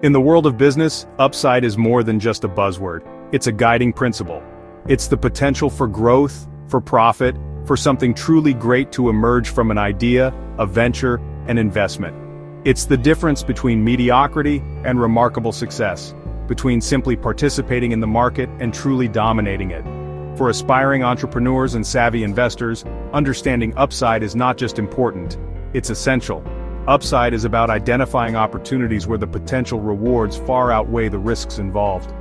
In the world of business, upside is more than just a buzzword. It's a guiding principle. It's the potential for growth, for profit, for something truly great to emerge from an idea, a venture, an investment. It's the difference between mediocrity and remarkable success, between simply participating in the market and truly dominating it. For aspiring entrepreneurs and savvy investors, understanding upside is not just important, it's essential. Upside is about identifying opportunities where the potential rewards far outweigh the risks involved.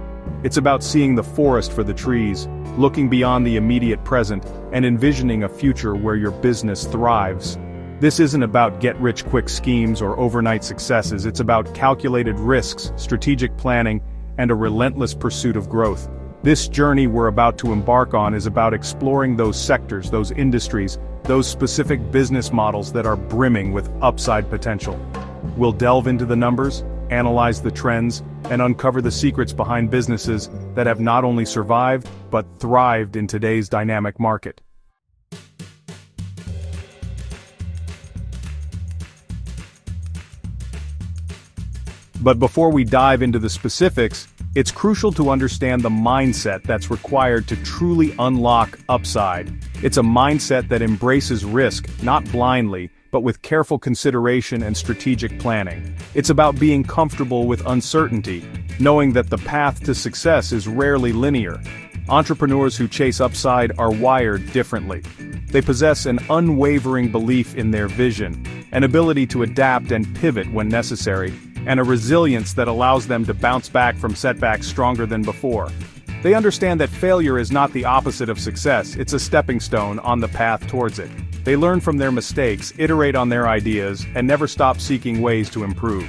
It's about seeing the forest for the trees, looking beyond the immediate present, and envisioning a future where your business thrives. This isn't about get-rich-quick schemes or overnight successes, it's about calculated risks, strategic planning, and a relentless pursuit of growth. This journey we're about to embark on is about exploring those sectors, those industries, those specific business models that are brimming with upside potential. We'll delve into the numbers, analyze the trends, and uncover the secrets behind businesses that have not only survived, but thrived in today's dynamic market. But before we dive into the specifics, it's crucial to understand the mindset that's required to truly unlock upside. It's a mindset that embraces risk, not blindly, but with careful consideration and strategic planning. It's about being comfortable with uncertainty, knowing that the path to success is rarely linear. Entrepreneurs who chase upside are wired differently. They possess an unwavering belief in their vision, an ability to adapt and pivot when necessary, and a resilience that allows them to bounce back from setbacks stronger than before. They understand that failure is not the opposite of success, it's a stepping stone on the path towards it. They learn from their mistakes, iterate on their ideas, and never stop seeking ways to improve.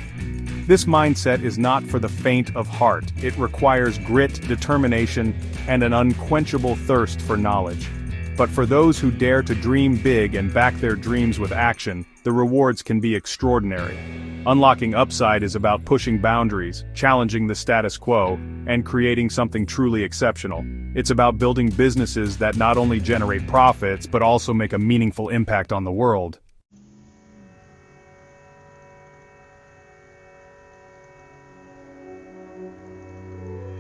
This mindset is not for the faint of heart. It requires grit, determination, and an unquenchable thirst for knowledge. But for those who dare to dream big and back their dreams with action, the rewards can be extraordinary. Unlocking upside is about pushing boundaries, challenging the status quo, and creating something truly exceptional. It's about building businesses that not only generate profits but also make a meaningful impact on the world.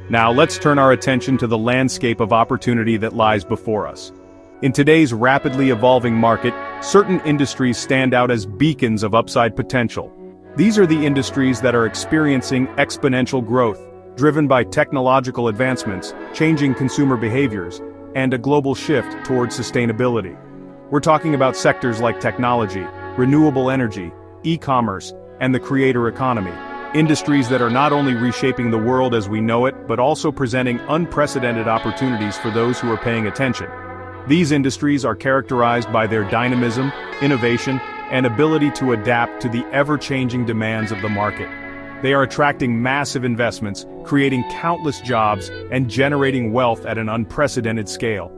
Now let's turn our attention to the landscape of opportunity that lies before us. In today's rapidly evolving market, certain industries stand out as beacons of upside potential. These are the industries that are experiencing exponential growth, driven by technological advancements, changing consumer behaviors, and a global shift towards sustainability. We're talking about sectors like technology, renewable energy, e-commerce, and the creator economy. Industries that are not only reshaping the world as we know it, but also presenting unprecedented opportunities for those who are paying attention. These industries are characterized by their dynamism, innovation, and ability to adapt to the ever-changing demands of the market. They are attracting massive investments, creating countless jobs, and generating wealth at an unprecedented scale.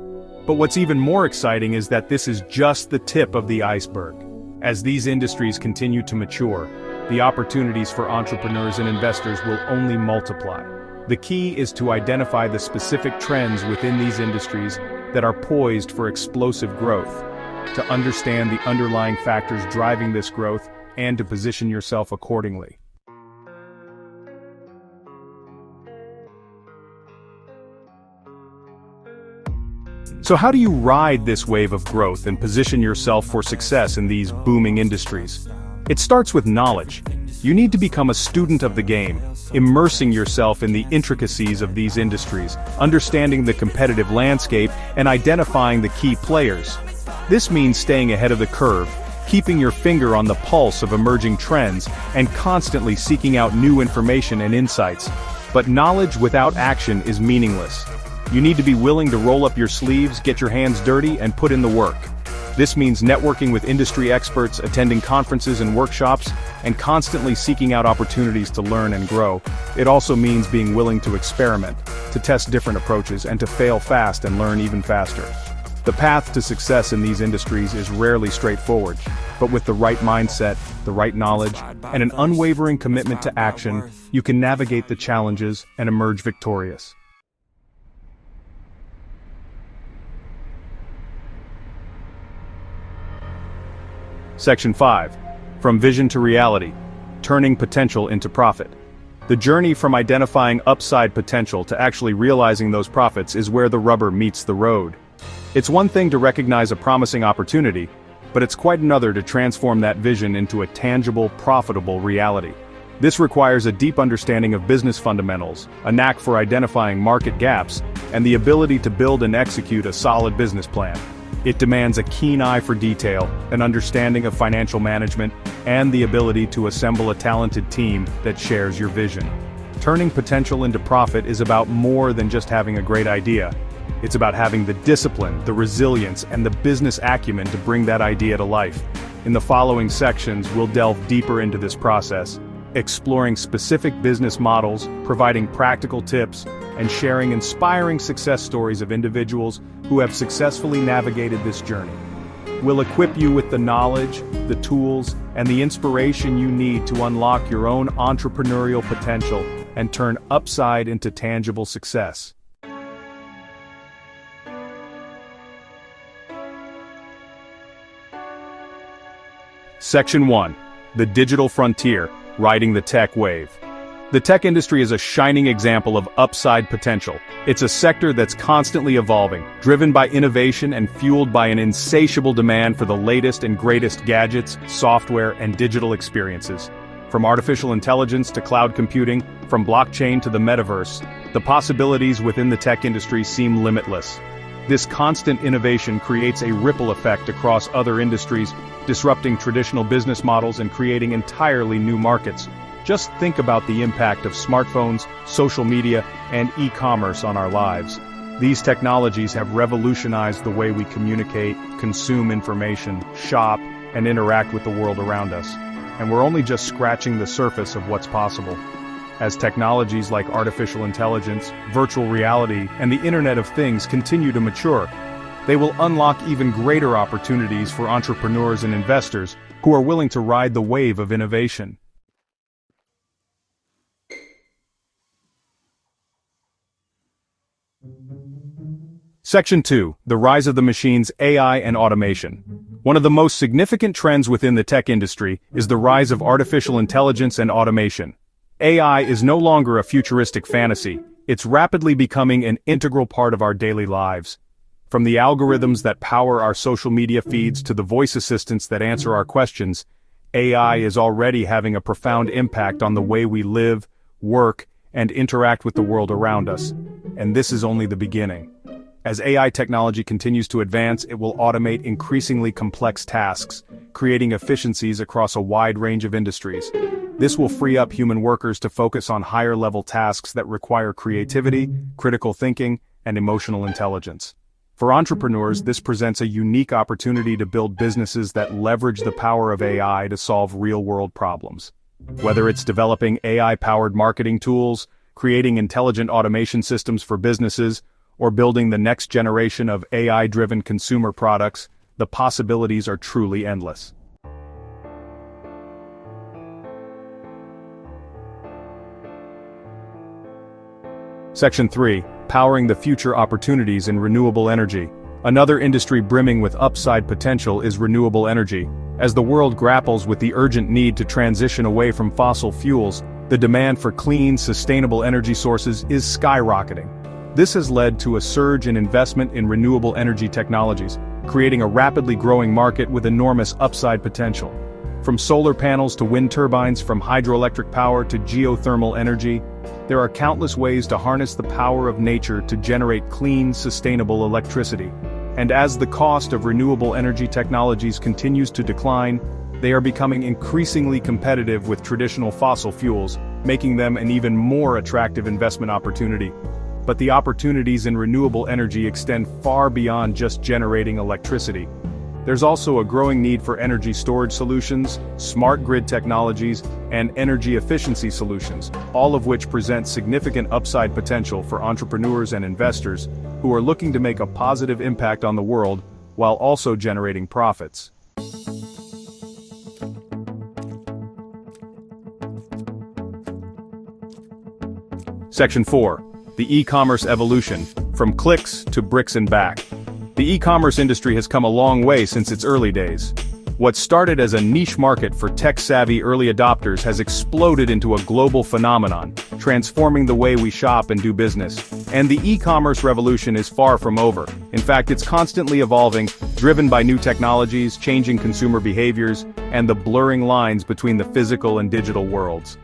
But what's even more exciting is that this is just the tip of the iceberg. As these industries continue to mature, the opportunities for entrepreneurs and investors will only multiply. The key is to identify the specific trends within these industries that are poised for explosive growth, to understand the underlying factors driving this growth, and to position yourself accordingly. So how do you ride this wave of growth and position yourself for success in these booming industries? It starts with knowledge. You need to become a student of the game, immersing yourself in the intricacies of these industries, understanding the competitive landscape, and identifying the key players. This means staying ahead of the curve, keeping your finger on the pulse of emerging trends, and constantly seeking out new information and insights. But knowledge without action is meaningless. You need to be willing to roll up your sleeves, get your hands dirty, and put in the work. This means networking with industry experts, attending conferences and workshops, and constantly seeking out opportunities to learn and grow. It also means being willing to experiment, to test different approaches, and to fail fast and learn even faster. The path to success in these industries is rarely straightforward, but with the right mindset, the right knowledge, and an unwavering commitment to action, you can navigate the challenges and emerge victorious. Section 5. From Vision to Reality. Turning Potential into Profit. The journey from identifying upside potential to actually realizing those profits is where the rubber meets the road. It's one thing to recognize a promising opportunity, but it's quite another to transform that vision into a tangible, profitable reality. This requires a deep understanding of business fundamentals, a knack for identifying market gaps, and the ability to build and execute a solid business plan. It demands a keen eye for detail, an understanding of financial management, and the ability to assemble a talented team that shares your vision. Turning potential into profit is about more than just having a great idea. It's about having the discipline, the resilience, and the business acumen to bring that idea to life. In the following sections, we'll delve deeper into this process, exploring specific business models, providing practical tips, and sharing inspiring success stories of individuals who have successfully navigated this journey. We'll equip you with the knowledge, the tools, and the inspiration you need to unlock your own entrepreneurial potential and turn upside into tangible success. Section 1. The Digital Frontier, Riding the Tech Wave. The tech industry is a shining example of upside potential. It's a sector that's constantly evolving, driven by innovation and fueled by an insatiable demand for the latest and greatest gadgets, software, and digital experiences. From artificial intelligence to cloud computing, from blockchain to the metaverse, the possibilities within the tech industry seem limitless. This constant innovation creates a ripple effect across other industries, disrupting traditional business models and creating entirely new markets. Just think about the impact of smartphones, social media, and e-commerce on our lives. These technologies have revolutionized the way we communicate, consume information, shop, and interact with the world around us. And we're only just scratching the surface of what's possible. As technologies like artificial intelligence, virtual reality, and the Internet of Things continue to mature, they will unlock even greater opportunities for entrepreneurs and investors who are willing to ride the wave of innovation. Section 2. The Rise of the Machines, AI and Automation. One of the most significant trends within the tech industry is the rise of artificial intelligence and automation. AI is no longer a futuristic fantasy, it's rapidly becoming an integral part of our daily lives. From the algorithms that power our social media feeds to the voice assistants that answer our questions, AI is already having a profound impact on the way we live, work, and interact with the world around us. And this is only the beginning. As AI technology continues to advance, it will automate increasingly complex tasks, creating efficiencies across a wide range of industries. This will free up human workers to focus on higher-level tasks that require creativity, critical thinking, and emotional intelligence. For entrepreneurs, this presents a unique opportunity to build businesses that leverage the power of AI to solve real-world problems. Whether it's developing AI-powered marketing tools, creating intelligent automation systems for businesses, or building the next generation of AI-driven consumer products, the possibilities are truly endless. Section 3. Powering the future opportunities in renewable energy. Another industry brimming with upside potential is renewable energy. As the world grapples with the urgent need to transition away from fossil fuels, the demand for clean, sustainable energy sources is skyrocketing. This has led to a surge in investment in renewable energy technologies, creating a rapidly growing market with enormous upside potential. From solar panels to wind turbines, from hydroelectric power to geothermal energy, there are countless ways to harness the power of nature to generate clean, sustainable electricity. And as the cost of renewable energy technologies continues to decline, they are becoming increasingly competitive with traditional fossil fuels, making them an even more attractive investment opportunity. But the opportunities in renewable energy extend far beyond just generating electricity. There's also a growing need for energy storage solutions, smart grid technologies, and energy efficiency solutions, all of which present significant upside potential for entrepreneurs and investors who are looking to make a positive impact on the world while also generating profits. Section 4. The e-commerce evolution, from clicks to bricks and back. The e-commerce industry has come a long way since its early days. What started as a niche market for tech-savvy early adopters has exploded into a global phenomenon, transforming the way we shop and do business. And the e-commerce revolution is far from over. In fact, it's constantly evolving, driven by new technologies, changing consumer behaviors, and the blurring lines between the physical and digital worlds.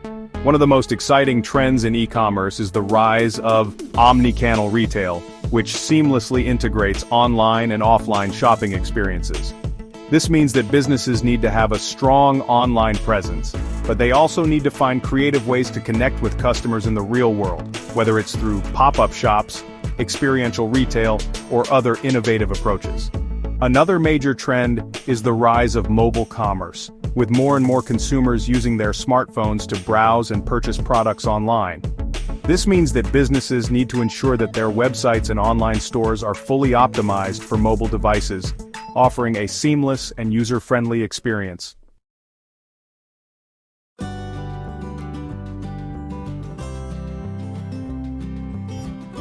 One of the most exciting trends in e-commerce is the rise of omni-channel retail, which seamlessly integrates online and offline shopping experiences. This means that businesses need to have a strong online presence, but they also need to find creative ways to connect with customers in the real world, whether it's through pop-up shops, experiential retail, or other innovative approaches. Another major trend is the rise of mobile commerce, with more and more consumers using their smartphones to browse and purchase products online. This means that businesses need to ensure that their websites and online stores are fully optimized for mobile devices, offering a seamless and user-friendly experience.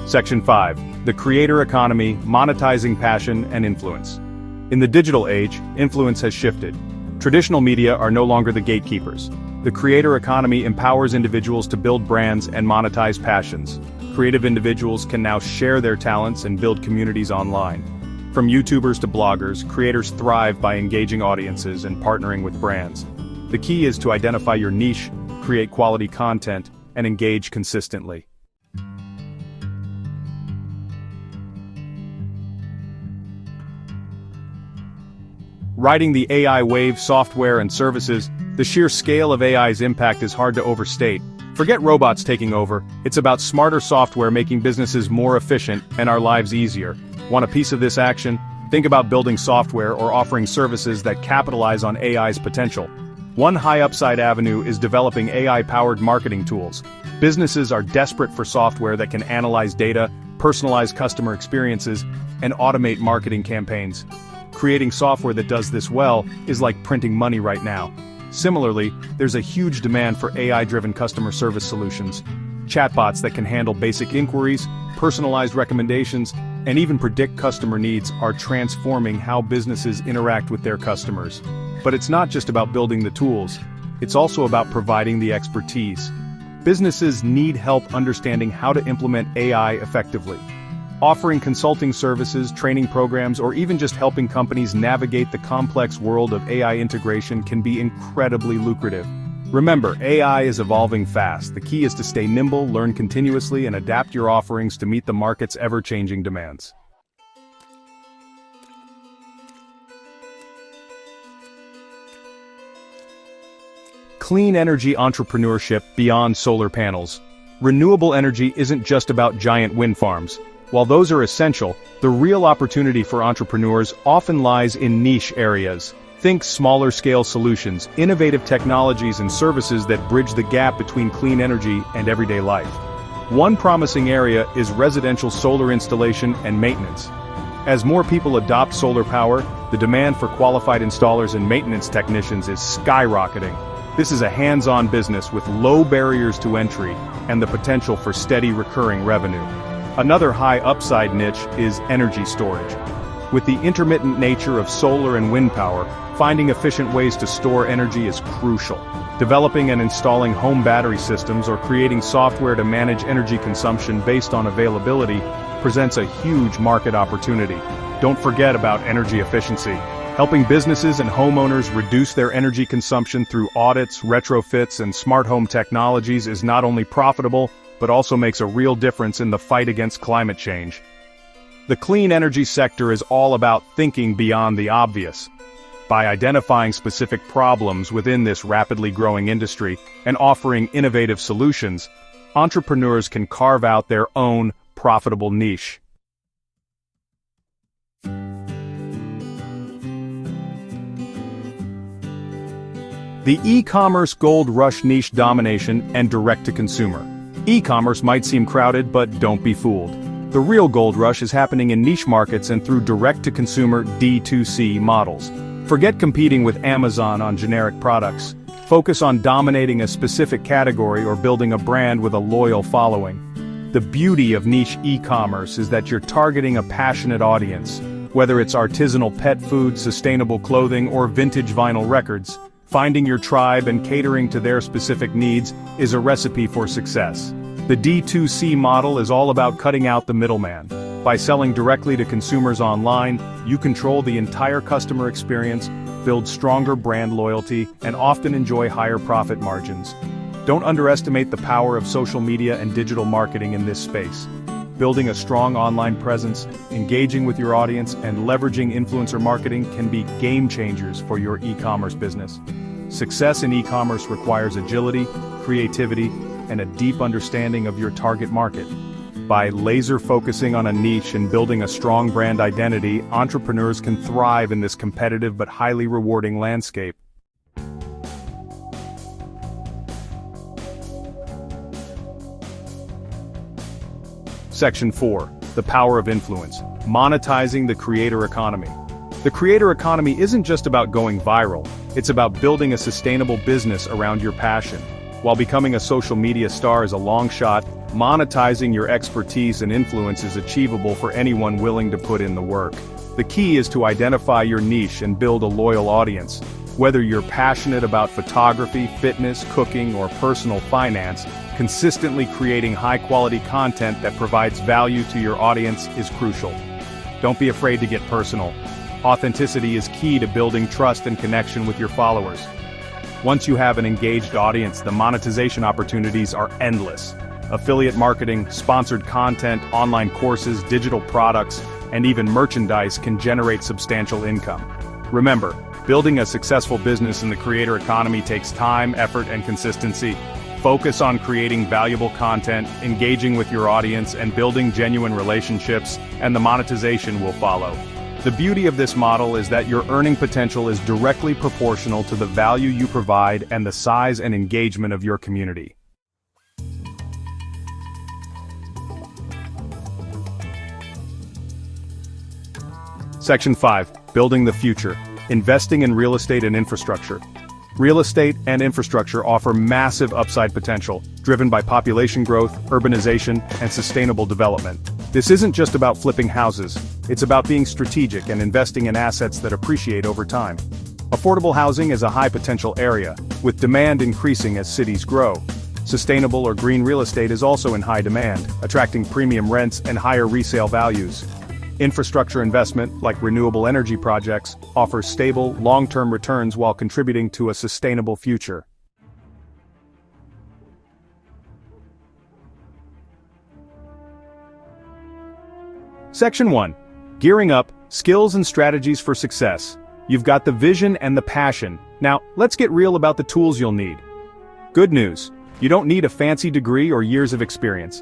Section 5. The Creator Economy, Monetizing Passion and Influence. In the digital age, influence has shifted. Traditional media are no longer the gatekeepers. The creator economy empowers individuals to build brands and monetize passions. Creative individuals can now share their talents and build communities online. From YouTubers to bloggers, creators thrive by engaging audiences and partnering with brands. The key is to identify your niche, create quality content, and engage consistently. Riding the AI wave, software and services, the sheer scale of AI's impact is hard to overstate. Forget robots taking over, it's about smarter software making businesses more efficient and our lives easier. Want a piece of this action? Think about building software or offering services that capitalize on AI's potential. One high-upside avenue is developing AI-powered marketing tools. Businesses are desperate for software that can analyze data, personalize customer experiences, and automate marketing campaigns. Creating software that does this well is like printing money right now. Similarly, there's a huge demand for AI-driven customer service solutions. Chatbots that can handle basic inquiries, personalized recommendations, and even predict customer needs are transforming how businesses interact with their customers. But it's not just about building the tools, it's also about providing the expertise. Businesses need help understanding how to implement AI effectively. Offering consulting services, training programs, or even just helping companies navigate the complex world of AI integration can be incredibly lucrative. Remember, AI is evolving fast. The key is to stay nimble, learn continuously, and adapt your offerings to meet the market's ever-changing demands. Clean energy entrepreneurship beyond solar panels. Renewable energy isn't just about giant wind farms. While those are essential, the real opportunity for entrepreneurs often lies in niche areas. Think smaller-scale solutions, innovative technologies and services that bridge the gap between clean energy and everyday life. One promising area is residential solar installation and maintenance. As more people adopt solar power, the demand for qualified installers and maintenance technicians is skyrocketing. This is a hands-on business with low barriers to entry and the potential for steady recurring revenue. Another high upside niche is energy storage. With the intermittent nature of solar and wind power, finding efficient ways to store energy is crucial. Developing and installing home battery systems or creating software to manage energy consumption based on availability presents a huge market opportunity. Don't forget about energy efficiency. Helping businesses and homeowners reduce their energy consumption through audits, retrofits, and smart home technologies is not only profitable, but also makes a real difference in the fight against climate change. The clean energy sector is all about thinking beyond the obvious. By identifying specific problems within this rapidly growing industry and offering innovative solutions, entrepreneurs can carve out their own profitable niche. The e-commerce gold rush: niche domination and direct-to-consumer. E-commerce might seem crowded, but don't be fooled. The real gold rush is happening in niche markets and through direct-to-consumer D2C models. Forget competing with Amazon on generic products. Focus on dominating a specific category or building a brand with a loyal following. The beauty of niche e-commerce is that you're targeting a passionate audience. Whether it's artisanal pet food, sustainable clothing, or vintage vinyl records, finding your tribe and catering to their specific needs is a recipe for success. The D2C model is all about cutting out the middleman. By selling directly to consumers online, you control the entire customer experience, build stronger brand loyalty, and often enjoy higher profit margins. Don't underestimate the power of social media and digital marketing in this space. Building a strong online presence, engaging with your audience, and leveraging influencer marketing can be game changers for your e-commerce business. Success in e-commerce requires agility, creativity, and a deep understanding of your target market. By laser focusing on a niche and building a strong brand identity, entrepreneurs can thrive in this competitive but highly rewarding landscape. Section 4. The power of influence. Monetizing the creator economy. The creator economy isn't just about going viral, it's about building a sustainable business around your passion. While becoming a social media star is a long shot, monetizing your expertise and influence is achievable for anyone willing to put in the work. The key is to identify your niche and build a loyal audience. Whether you're passionate about photography, fitness, cooking, or personal finance, consistently creating high-quality content that provides value to your audience is crucial. Don't be afraid to get personal. Authenticity is key to building trust and connection with your followers. Once you have an engaged audience, the monetization opportunities are endless. Affiliate marketing, sponsored content, online courses, digital products, and even merchandise can generate substantial income. Remember, building a successful business in the creator economy takes time, effort, and consistency. Focus on creating valuable content, engaging with your audience, and building genuine relationships, and the monetization will follow. The beauty of this model is that your earning potential is directly proportional to the value you provide and the size and engagement of your community. Section 5. Building the future. Investing in real estate and infrastructure. Real estate and infrastructure offer massive upside potential, driven by population growth, urbanization, and sustainable development. This isn't just about flipping houses, it's about being strategic and investing in assets that appreciate over time. Affordable housing is a high-potential area, with demand increasing as cities grow. Sustainable or green real estate is also in high demand, attracting premium rents and higher resale values. Infrastructure investment, like renewable energy projects, offers stable, long-term returns while contributing to a sustainable future. Section 1. Gearing up, skills and strategies for success. You've got the vision and the passion. Now, let's get real about the tools you'll need. Good news, you don't need a fancy degree or years of experience.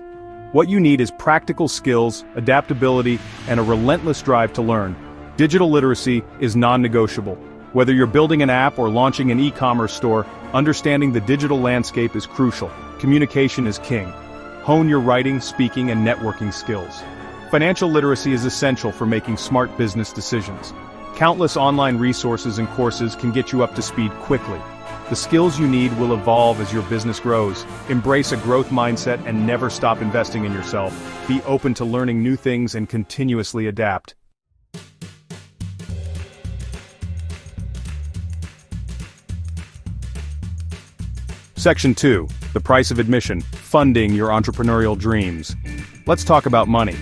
What you need is practical skills, adaptability, and a relentless drive to learn. Digital literacy is non-negotiable. Whether you're building an app or launching an e-commerce store, understanding the digital landscape is crucial. Communication is king. Hone your writing, speaking, and networking skills. Financial literacy is essential for making smart business decisions. Countless online resources and courses can get you up to speed quickly. The skills you need will evolve as your business grows. Embrace a growth mindset and never stop investing in yourself. Be open to learning new things and continuously adapt. Section 2. The price of admission. Funding your entrepreneurial dreams. Let's talk about money.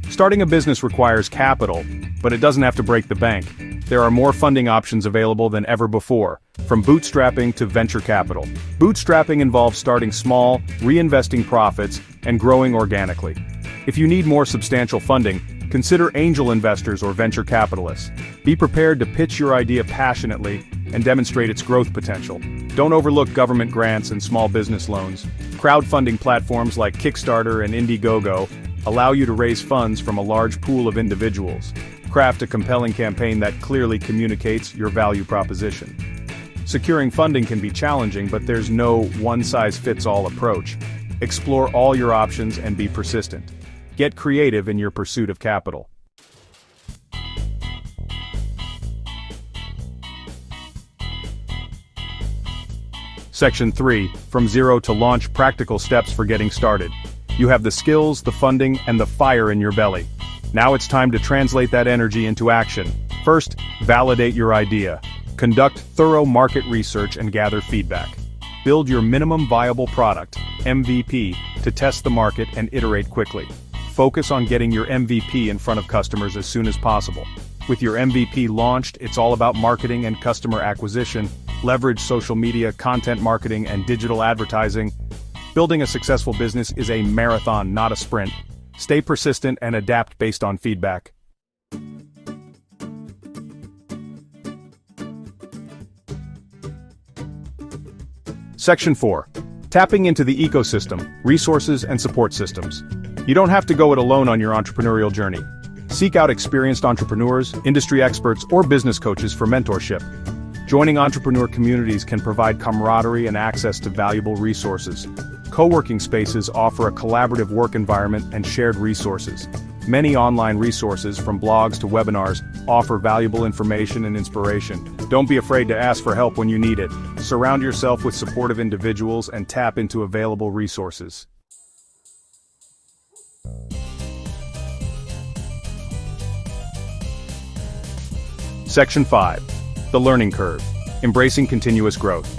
Starting a business requires capital, but it doesn't have to break the bank. There are more funding options available than ever before, from bootstrapping to venture capital. Bootstrapping involves starting small, reinvesting profits, and growing organically. If you need more substantial funding, consider angel investors or venture capitalists. Be prepared to pitch your idea passionately and demonstrate its growth potential. Don't overlook government grants and small business loans. Crowdfunding platforms like Kickstarter and Indiegogo allow you to raise funds from a large pool of individuals. Craft a compelling campaign that clearly communicates your value proposition. Securing funding can be challenging, but there's no one-size-fits-all approach. Explore all your options and be persistent. Get creative in your pursuit of capital. Section 3. From zero to launch, practical steps for getting started. You have the skills, the funding, and the fire in your belly. Now it's time to translate that energy into action. First, validate your idea. Conduct thorough market research and gather feedback. Build your minimum viable product, MVP, to test the market and iterate quickly. Focus on getting your MVP in front of customers as soon as possible. With your MVP launched, it's all about marketing and customer acquisition. Leverage social media, content marketing, and digital advertising. Building a successful business is a marathon, not a sprint. Stay persistent and adapt based on feedback. Section 4. Tapping into the ecosystem, resources, and support systems. You don't have to go it alone on your entrepreneurial journey. Seek out experienced entrepreneurs, industry experts, or business coaches for mentorship. Joining entrepreneur communities can provide camaraderie and access to valuable resources. Co-working spaces offer a collaborative work environment and shared resources. Many online resources, from blogs to webinars, offer valuable information and inspiration. Don't be afraid to ask for help when you need it. Surround yourself with supportive individuals and tap into available resources. Section 5. The learning curve. Embracing continuous growth.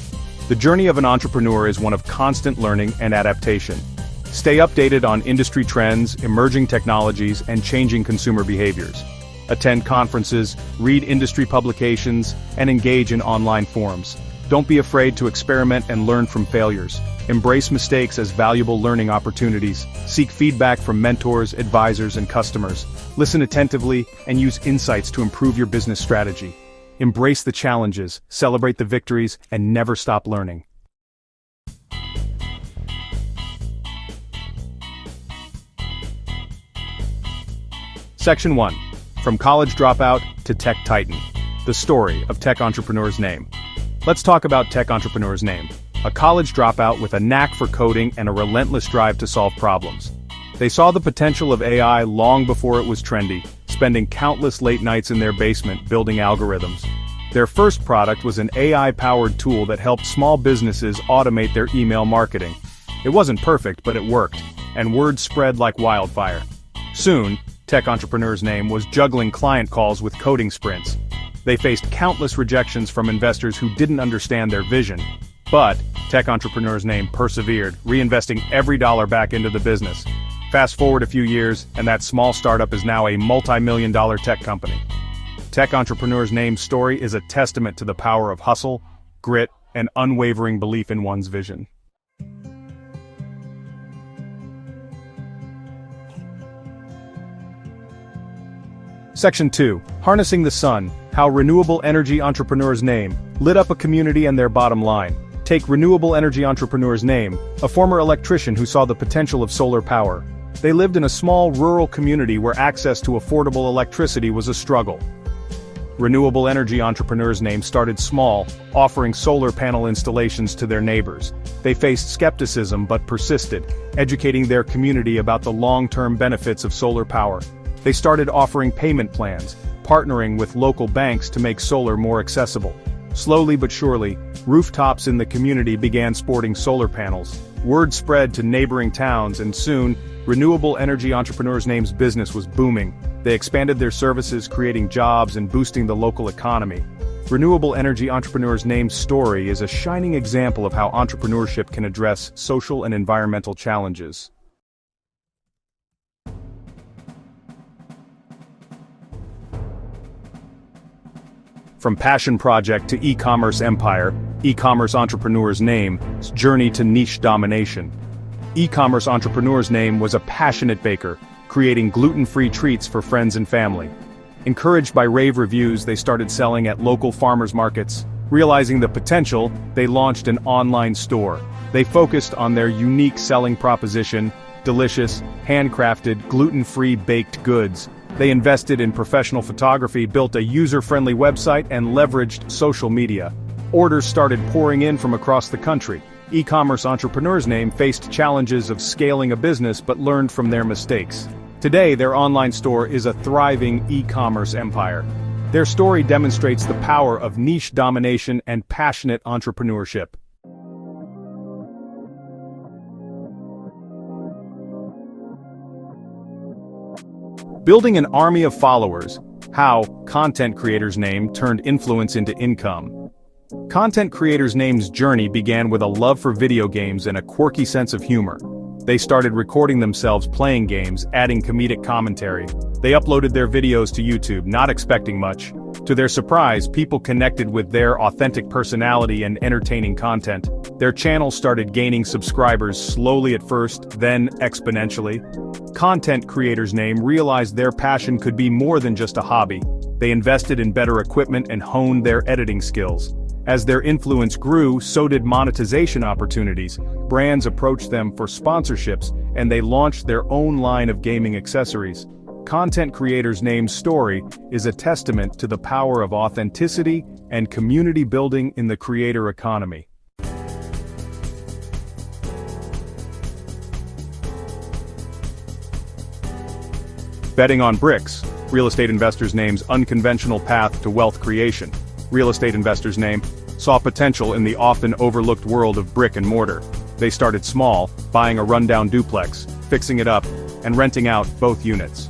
The journey of an entrepreneur is one of constant learning and adaptation. Stay updated on industry trends, emerging technologies, and changing consumer behaviors. Attend conferences, read industry publications, and engage in online forums. Don't be afraid to experiment and learn from failures. Embrace mistakes as valuable learning opportunities. Seek feedback from mentors, advisors, and customers. Listen attentively and use insights to improve your business strategy. Embrace the challenges, celebrate the victories, and never stop learning. Section 1. From college dropout to tech titan. The story of tech entrepreneur's name. Let's talk about tech entrepreneur's name. A college dropout with a knack for coding and a relentless drive to solve problems. They saw the potential of AI long before it was trendy, spending countless late nights in their basement building algorithms. Their first product was an AI-powered tool that helped small businesses automate their email marketing. It wasn't perfect, but it worked, and word spread like wildfire. Soon, tech entrepreneur's name was juggling client calls with coding sprints. They faced countless rejections from investors who didn't understand their vision. But tech entrepreneur's name persevered, reinvesting every dollar back into the business. Fast forward a few years, and that small startup is now a multi-million-dollar tech company. Tech entrepreneur's name story is a testament to the power of hustle, grit, and unwavering belief in one's vision. Section 2. Harnessing the Sun. How Renewable Energy Entrepreneur's Name lit up a community and their bottom line. Take Renewable Energy Entrepreneur's Name, a former electrician who saw the potential of solar power. They lived in a small rural community where access to affordable electricity was a struggle. Renewable Energy Entrepreneur's Name started small, offering solar panel installations to their neighbors. They faced skepticism but persisted, educating their community about the long-term benefits of solar power. They started offering payment plans, partnering with local banks to make solar more accessible. Slowly but surely, rooftops in the community began sporting solar panels. Word spread to neighboring towns, and soon, Renewable Energy Entrepreneur's Name's business was booming. They expanded their services, creating jobs and boosting the local economy. Renewable Energy Entrepreneur's Name's story is a shining example of how entrepreneurship can address social and environmental challenges. From passion project to e-commerce empire, e-commerce entrepreneur's name's journey to niche domination. E-commerce entrepreneur's name was a passionate baker, creating gluten-free treats for friends and family. Encouraged by rave reviews, they started selling at local farmers markets. Realizing the potential, they launched an online store. They focused on their unique selling proposition: delicious, handcrafted, gluten-free baked goods. They invested in professional photography, built a user-friendly website, and leveraged social media. Orders started pouring in from across the country. E-commerce entrepreneur's name faced challenges of scaling a business but learned from their mistakes. Today, their online store is a thriving e-commerce empire. Their story demonstrates the power of niche domination and passionate entrepreneurship. Building an army of followers. How content creators' name turned influence into income. Content creators' name's journey began with a love for video games and a quirky sense of humor. They started recording themselves playing games, adding comedic commentary. They uploaded their videos to YouTube, not expecting much. To their surprise, people connected with their authentic personality and entertaining content. Their channel started gaining subscribers slowly at first, then exponentially. Content creators' name realized their passion could be more than just a hobby. They invested in better equipment and honed their editing skills. As their influence grew, so did monetization opportunities. Brands approached them for sponsorships, and they launched their own line of gaming accessories. Content creators' name's story is a testament to the power of authenticity and community building in the creator economy. Betting on bricks. Real estate investors' name's unconventional path to wealth creation. Real estate investors' name saw potential in the often overlooked world of brick and mortar. They started small, buying a rundown duplex, fixing it up, and renting out both units.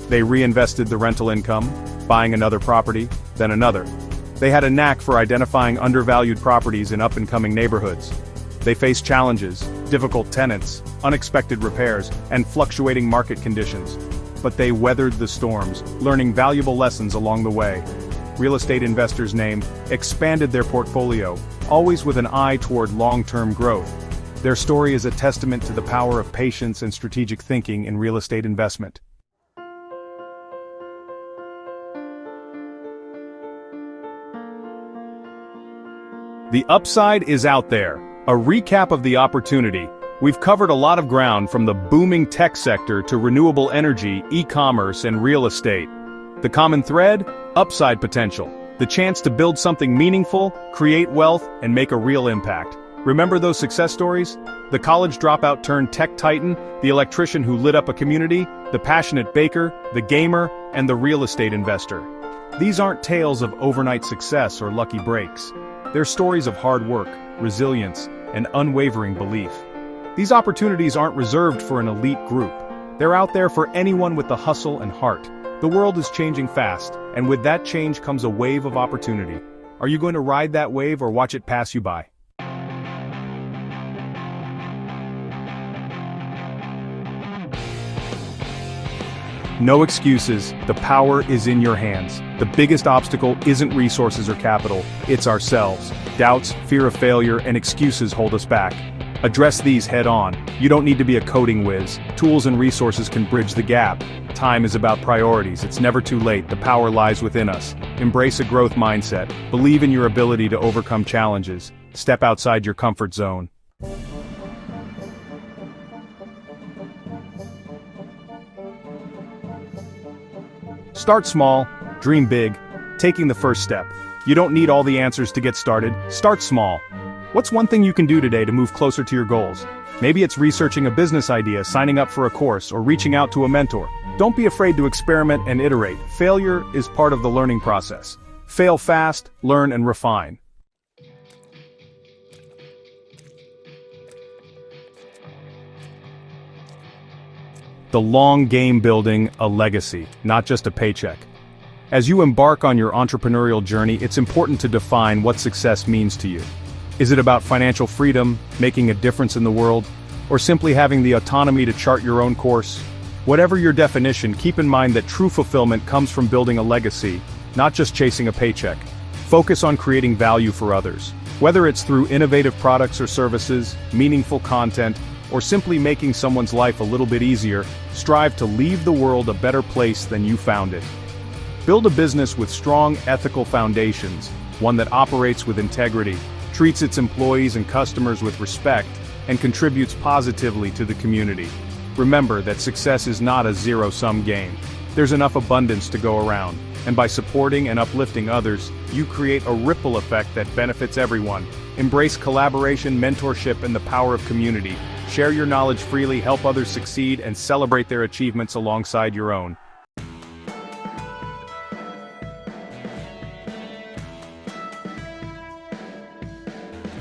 They reinvested the rental income, buying another property, then another. They had a knack for identifying undervalued properties in up-and-coming neighborhoods. They faced challenges, difficult tenants, unexpected repairs, and fluctuating market conditions. But they weathered the storms, learning valuable lessons along the way. Real estate investors' name expanded their portfolio, always with an eye toward long-term growth. Their story is a testament to the power of patience and strategic thinking in real estate investment. The upside is out there. A recap of the opportunity. We've covered a lot of ground, from the booming tech sector to renewable energy, e-commerce, and real estate. The common thread? Upside potential. The chance to build something meaningful, create wealth, and make a real impact. Remember those success stories? The college dropout turned tech titan, the electrician who lit up a community, the passionate baker, the gamer, and the real estate investor. These aren't tales of overnight success or lucky breaks. They're stories of hard work, resilience, and unwavering belief. These opportunities aren't reserved for an elite group. They're out there for anyone with the hustle and heart. The world is changing fast, and with that change comes a wave of opportunity. Are you going to ride that wave or watch it pass you by? No excuses, the power is in your hands. The biggest obstacle isn't resources or capital, it's ourselves. Doubts, fear of failure, and excuses hold us back. Address these head on. You don't need to be a coding whiz. Tools and resources can bridge the gap. Time is about priorities. It's never too late. The power lies within us. Embrace a growth mindset. Believe in your ability to overcome challenges. Step outside your comfort zone. Start small, dream big, taking the first step. You don't need all the answers to get started. Start small. What's one thing you can do today to move closer to your goals? Maybe it's researching a business idea, signing up for a course, or reaching out to a mentor. Don't be afraid to experiment and iterate. Failure is part of the learning process. Fail fast, learn and refine. The long game: building a legacy, not just a paycheck. As you embark on your entrepreneurial journey, it's important to define what success means to you. Is it about financial freedom, making a difference in the world, or simply having the autonomy to chart your own course? Whatever your definition, keep in mind that true fulfillment comes from building a legacy, not just chasing a paycheck. Focus on creating value for others. Whether it's through innovative products or services, meaningful content, or simply making someone's life a little bit easier, strive to leave the world a better place than you found it. Build a business with strong ethical foundations, one that operates with integrity, treats its employees and customers with respect, and contributes positively to the community. Remember that success is not a zero-sum game. There's enough abundance to go around, and by supporting and uplifting others, you create a ripple effect that benefits everyone. Embrace collaboration, mentorship, and the power of community. Share your knowledge freely, help others succeed, and celebrate their achievements alongside your own.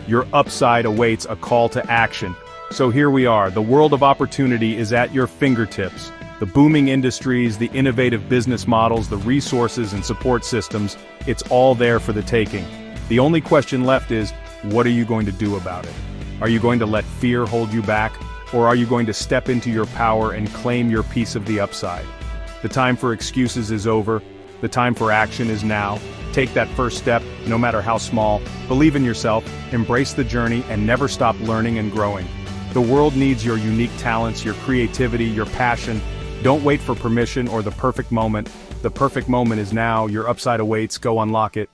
Your upside awaits a call to action. So here we are, the world of opportunity is at your fingertips. The booming industries, the innovative business models, the resources and support systems, it's all there for the taking. The only question left is, what are you going to do about it? Are you going to let fear hold you back, or are you going to step into your power and claim your piece of the upside? The time for excuses is over. The time for action is now. Take that first step, no matter how small. Believe in yourself, embrace the journey, and never stop learning and growing. The world needs your unique talents, your creativity, your passion. Don't wait for permission or the perfect moment. The perfect moment is now. Your upside awaits. Go unlock it.